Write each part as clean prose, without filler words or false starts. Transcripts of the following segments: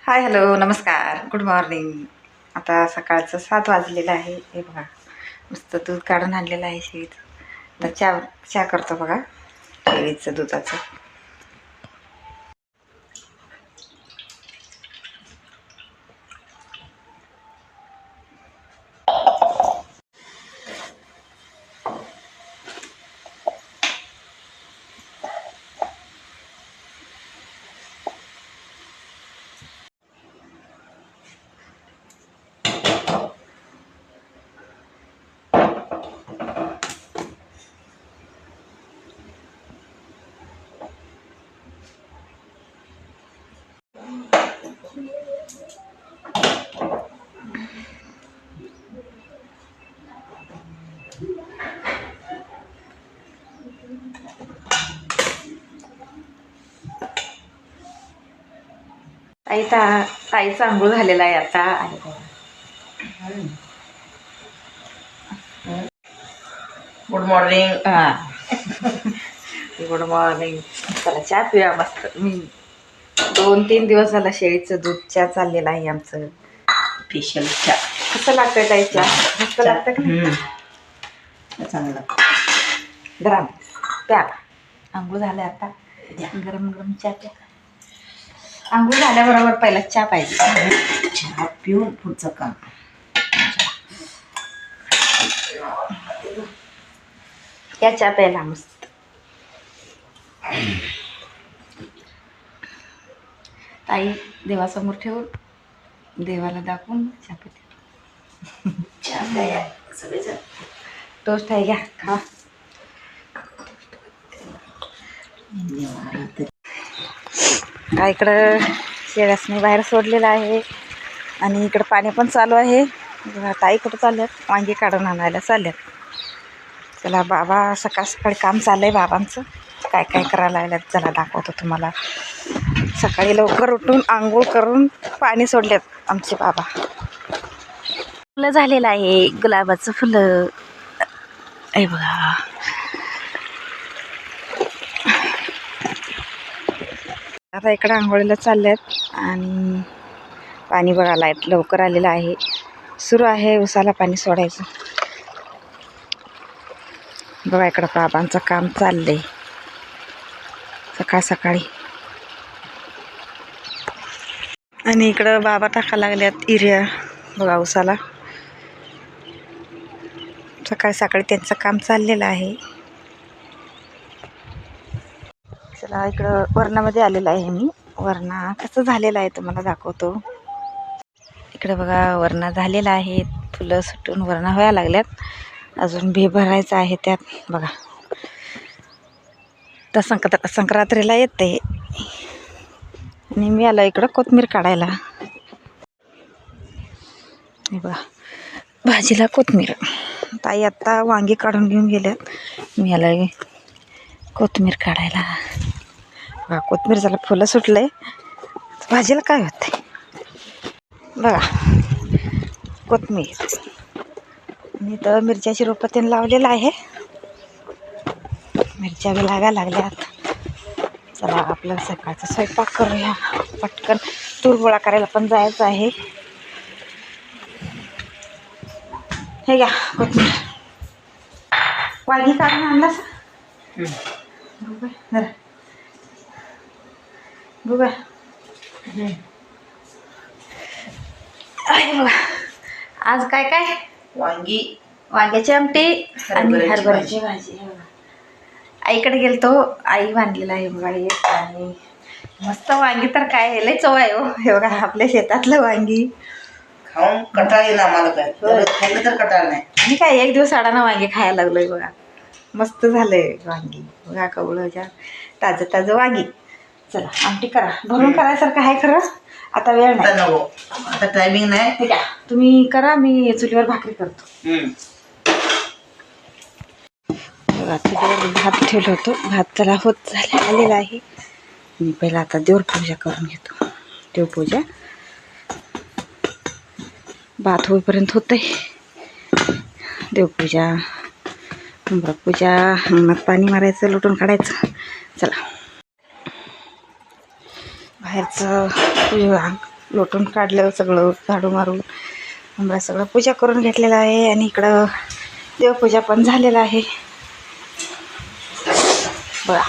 Hi hello नमस्कार good morning. आता सकाळचं 7 वाजलेलं आहे. हे बघा मस्त दूध काढून आणलेलं आहे शेळीचं. तर चहा करतो बघा शेळीचं दुधाचं. ताईचा आंघोळ झालेला आहे आता. Good morning. Good morning. चला चहा पिऊया मस्त. मी 2-3 दिवस झाला शेळीचं दूध चहा चाललेलं आहे आमचं. स्पेशल चहा. कसं लागतंय ताई चहा? मस्त लागतं का? चांगला गरम प्या. आंघोळ झालं आता. गरम गरम चहा प्या. आंघोळ झाल्याबरोबर पहिला चहा पाहिजे. चहा पिऊन पुढचं काम. या चहा प्यायला मस्त. ताई देवासमोर ठेवून देवाला दाखवून चहा पिते. चहा प्या सगळेजण. टोस्ट आहे घ्या खा. इकडं शेळ्यासनी बाहेर सोडलेलं आहे आणि इकडं पाणी पण चालू आहे. ताई कुठं चालल्यात? वांगी काढून आणायला चालल्यात. चला बाबा सकाळ सकाळी काम चाललं आहे बाबांचं. काय काय करायला लागल्यात चला दाखवतो तुम्हाला. सकाळी लवकर उठून आंघोळ करून पाणी सोडल्यात आमचे बाबा. फुलं झालेलं आहे गुलाबाचं फुलं आहे बघा. आता इकडं आंघोळीला चालल्यात आणि पाणी बघायला लवकर आलेलं आहे. सुरू आहे उसाला पाणी सोडायचं. बघा इकडं बाबांचं काम चाललंय सकाळ सकाळी. आणि इकडं बाबा टाकायला लागल्यात युरिया बघा उसाला. सकाळी सकाळी त्यांचं काम चाललेलं आहे. चला इकडं वरणामध्ये आलेलं आहे मी. वरणा कसं झालेलं आहे तुम्हाला दाखवतो. इकडं बघा वरणा झालेला आहे. फुलं सुटून वरणा व्हायला लागल्यात. अजून बी भरायचं आहे त्यात बघा. तर संक्रांतीला येते आणि मी आला इकडं कोथिंबीर काढायला. हे बघा भाजीला कोथिंबीर. ताई आत्ता वांगी काढून घेऊन गेल्यात. मी आला कोथिंबीर काढायला. बघा कोथिंबीर झालं फुलं सुटलंय. भाजीला काय होतंय बघा कोथिंबीर. आणि तर मिरच्याची रोपं त्यांनी लावलेलं आहे. मिरच्या बी लागायला लागल्यात. चला आपलं सकाळचा स्वयंपाक करूया पटकन. तूर गोळा करायला पण जायचं आहे. हे घ्या कोथिंबीर. वांगी काढून आणलास बघा. बघा आज काय काय वांग्याची आमटी आणि हरभऱ्याची भाजी. आईकडे गेलतो. आई बांधलेला आहे बघा हे. आणि मस्त वांगी तर काय आहे लय चव आहे हो. हे बघा आपल्या शेतातलं वांगी. खाऊन कटाळ येईल आम्हाला. काय खाल्लं तर कटाळ नाही. आणि काय 1 दिवस आडाना वांगी खायला लागलोय बघा. मस्त झालंय वांगी बघा. कवळं ताजं वांगी. चला आमटी करा. भरून करायसारखं आहे खरं. आता वेळ नाही. आता टायमिंग नाही. ठीक आहे तुम्ही करा. मी चुलीवर भाकरी करतो. बघा चुलीवर भात ठेवलं होतं. भात त्याला होत आलेला आहे. मी पहिला आता देवपूजा करून घेतो. देवपूजा भात होईपर्यंत होतंय. देवपूजा पूजा अंगणात पाणी मारायचं लुटून काढायचं. चला बाहेरचं लोटून काढलं सगळं, झाडू मारून आम्हाला सगळं पूजा करून घेतलेलं आहे. आणि इकडं देवपूजा पण झालेलं आहे बघा.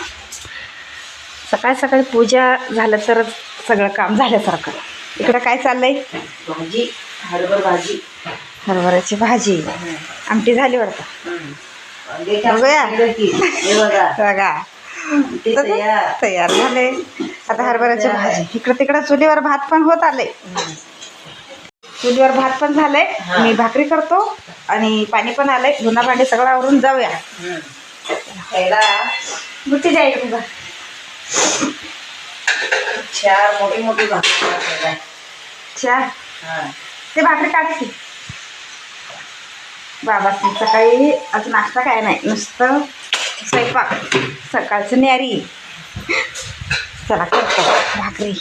सकाळी सकाळी पूजा झालं तर सगळं काम झाल्यासारखं. इकडं काय चाललंय? भाजी, हरभर भाजी, हरभऱ्याची भाजी. आमटी झाली वाटतं. बघूया. बघा तयार झाले. आता हरभऱ्याची भाजी. इकडं तिकडं चुलीवर भात पण होत आले. चुलीवर भात पण झालंय. मी भाकरी करतो आणि पाणी पण आलंय. धुणा भांडी सगळं आवरून जाऊया. बुट्टी द्या इकडे बघा. 4 मोठी मोठी भाकरी. 4 ते भाकरी काढते. बाबा सकाळी आज नाश्ता काय नाही, नुसतं स्वयंपाक. सकाळचं न्यारी. चला करतो भाकरी.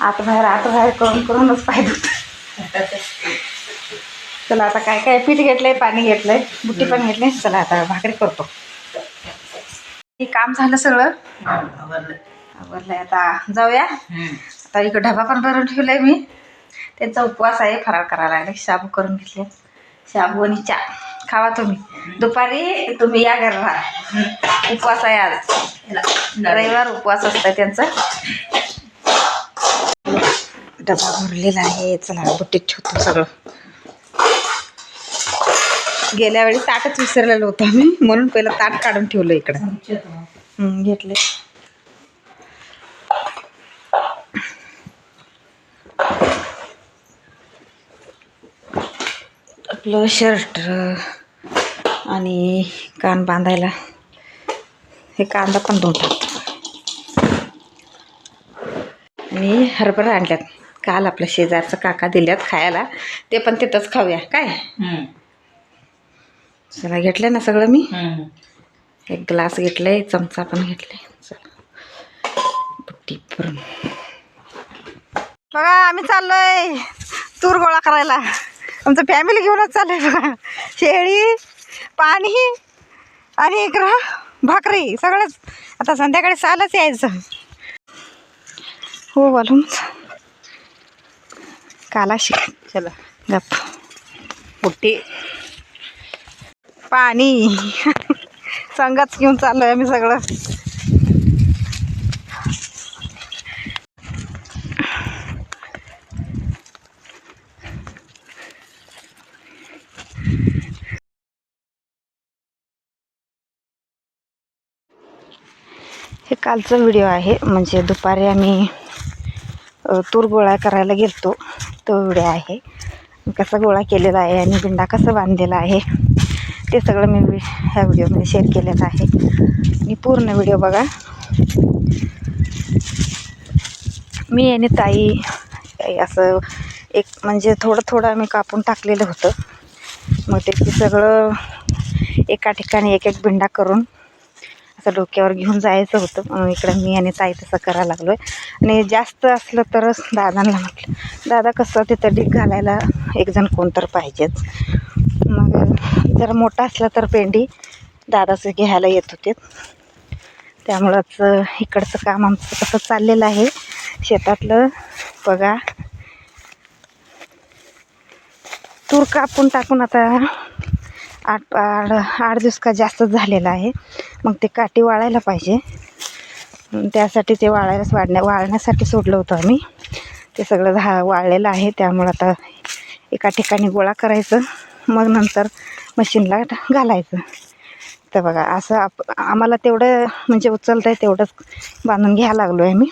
आत बाहेर करून करूनच पाहिजे. चला आता काय काय पीठ घेतलंय, पाणी घेतलंय, बुट्टी पण घेतली. चला आता भाकरी करतो. हे काम झालं सगळं, आवरलंय. आता जाऊया. आता इकडं ढबा पण भरून ठेवलाय मी. त्यांचा उपवास आहे, फराळ करायला लागले. शाबू करून घेतले. शाबू आणि चहा खावा तुम्ही. दुपारी तुम्ही या घरला. उपवास आहे आज, रविवार उपवास असतं त्यांचा. डबा भरलेला आहे. चला बुट्टीत ठेवतो सगळं. गेल्या वेळी ताटच विसरलेलं होतं मी, म्हणून पहिलं ताट काढून ठेवलं इकडं. घेतले. आपलं शर्ट आणि कान बांधायला हे कांदा पण धुवून टाकतो. आणि हरभरा आणल्यात काल, आपल्या शेजारचं काका दिल्यात खायला. ते पण तिथंच खाऊया काय. चला घेतलं ना सगळं मी. एक ग्लास घेतलाय, चमचा पण घेतलाय. चला बुट्टी भरून बघा. आम्ही चाललोय तूर गोळा करायला. आमचं फॅमिली घेऊनच चाललंय बघा. शेळी, पाणी आणि इकडं भाकरी सगळंच. आता संध्याकाळी 6लाच यायचं. हो बोलून कालाशी. चला गप. बुट्टी, पाणी संगच घेऊन चाललोय आम्ही सगळं. हे कालचा व्हिडिओ आहे, म्हणजे दुपारी आम्ही तूर गोळा करायला गेलतो तो व्हिडिओ आहे. कसा गोळा केलेला आहे आणि बिंडा कसं बांधलेला आहे ते सगळं मी ह्या व्हिडिओमध्ये शेअर केलेलं आहे. आणि पूर्ण व्हिडिओ बघा. मी आणि ताई असं एक म्हणजे थोडं थोडं आम्ही कापून टाकलेलं होतं. मग ते सगळं एका ठिकाणी एक एक बिंडा करून असं डोक्यावर घेऊन जायचं होतं. इकडं मी आणि ताई तसं करायला लागलो आहे. आणि जास्त असलं तरच दादांना म्हटलं, दादा कसं तिथं ढीग घालायला एकजण कोण तर पाहिजेच. मग जरा मोठा असला तर पेंडी दादाचं घ्यायला येत होते. त्यामुळंच इकडचं काम आमचं कसं चाललेलं आहे शेतातलं बघा. तूर कापून टाकून आता 8 दिवस का जास्तच झालेला आहे. मग ते काठी वाळायला पाहिजे. त्यासाठी ते वाळण्यासाठी सोडलं होतं आम्ही. ते सगळं वाळलेलं आहे. त्यामुळं आता एका ठिकाणी गोळा करायचं, मग नंतर मशीनला घालायचं. तर बघा असं आम्हाला तेवढं म्हणजे उचलता आहे तेवढंच बांधून घ्यायला लागलो आहे मी.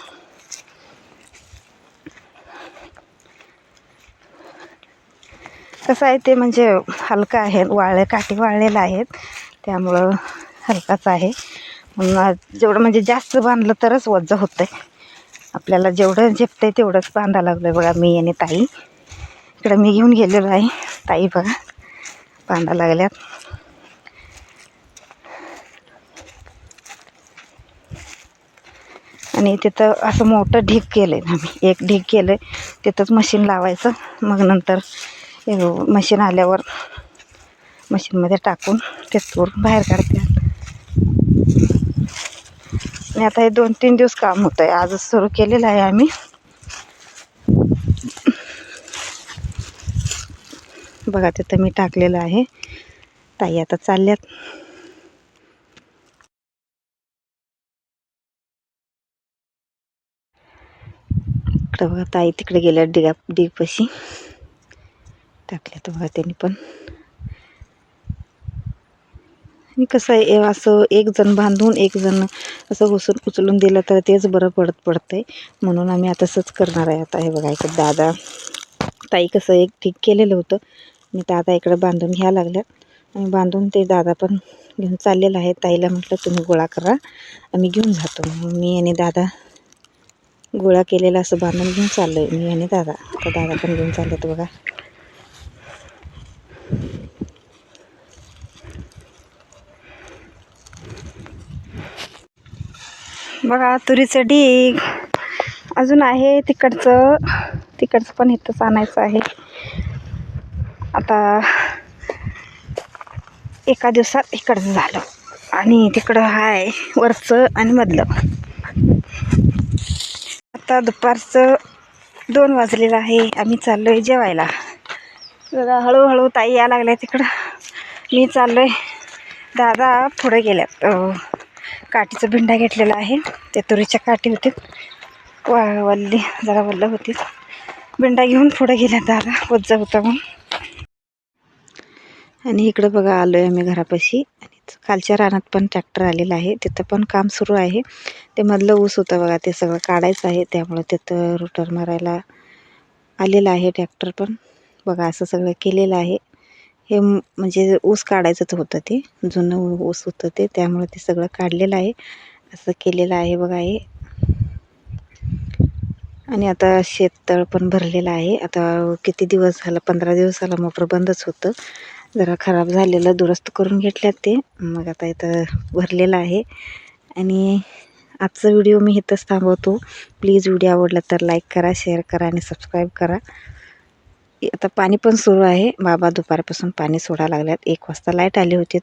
कसं आहे ते म्हणजे हलका आहे. काठी वाळलेलं आहेत त्यामुळं हलकाच आहे. जेवढं म्हणजे जास्त बांधलं तरच वज्ज होतं आहे. आपल्याला जेवढं झेपतं आहे तेवढंच बांधायला लागलं आहे बघा मी आणि ताई. इकडं मी घेऊन गेलेलो आहे, ताई बघा बांधायला लागल्यात. आणि तिथं असं मोठं ढीग केलं आहे आम्ही. एक ढीग केलं आहे तिथंच मशीन लावायचं. मग नंतर मशीन आल्यावर मशीनमध्ये टाकून ते तूर बाहेर काढतात. आणि आता हे 2-3 दिवस काम होतं आहे. आजच सुरू केलेलं आहे आम्ही. बघा तिथं मी टाकलेलं आहे. ताई आता चालल्यात. इकडं बघा ताई तिकडे गेल्या डिगपाशी टाकले तर बघा त्यांनी पण. आणि कसं आहे असं एक जण बांधून एक जण असं उचलून दिलं तर तेच बरं पडतंय. म्हणून आम्ही आता तसंच करणार आहे. आता हे बघा इकडं दादा ताई कसं एक ठीक केलेलं होतं आणि दादा इकडं बांधून घ्यायला लागल्या. आणि बांधून ते दादा पण घेऊन चाललेलं आहे. ताईला म्हटलं तुम्ही गोळा करा आम्ही घेऊन जातो. मी आणि दादा गोळा केलेला असं बांधून घेऊन चाललो आहे. मी आणि दादा. तर दादा पण घेऊन चालले तर बघा. बघा तुरीचं डीग अजून आहे. तिकडचं पण इथंच आणायचं आहे. आता एका दिवसात इकडचं झालं आणि तिकडं आहे वरचं आणि मधलं. आता दुपारचं 2 वाजलेलं आहे. आम्ही चाललो आहे जेवायला. जरा हळूहळू ताई यायला लागल्या तिकडं. मी चाललो आहे. दादा पुढे गेल्यात. काठीचं भिंडा घेतलेला आहे. ते तुरीच्या काठी होते वल्ली जरा वल्ल होती. भिंडा घेऊन पुढे गेल्या दादा वज्ज होता म्हणून. आणि इकडं बघा आलो आहे आम्ही घरापाशी. आणि खालच्या रानात पण ट्रॅक्टर आलेला आहे. तिथं पण काम सुरू आहे. ते मधलं ऊस होतं बघा ते सगळं काढायचं आहे. त्यामुळे तिथं रोटर मारायला आलेलं आहे ट्रॅक्टर पण. बघा असं सगळं केलेलं आहे. हे म्हणजे ऊस काढायचंच होतं ते जुनं ऊस होतं ते. त्यामुळे ते सगळं काढलेलं आहे. असं केलेलं आहे बघा हे. आणि आता शेततळ पण भरलेलं आहे. आता किती दिवस झालं 15 दिवस झालं मोटर बंदच होतं. जरा खराब झालेलं दुरुस्त करून घेतल्यात ते. मग आता इथं भरलेलं आहे. आणि आजचा व्हिडिओ मी इथंच थांबवतो. प्लीज व्हिडिओ आवडला तर लाईक करा, शेअर करा आणि सबस्क्राईब करा. आता पाणी पण सुरू आहे. बाबा दुपारपासून पाणी सोडायला लागल्यात. 1 वाजता लाईट आली होती.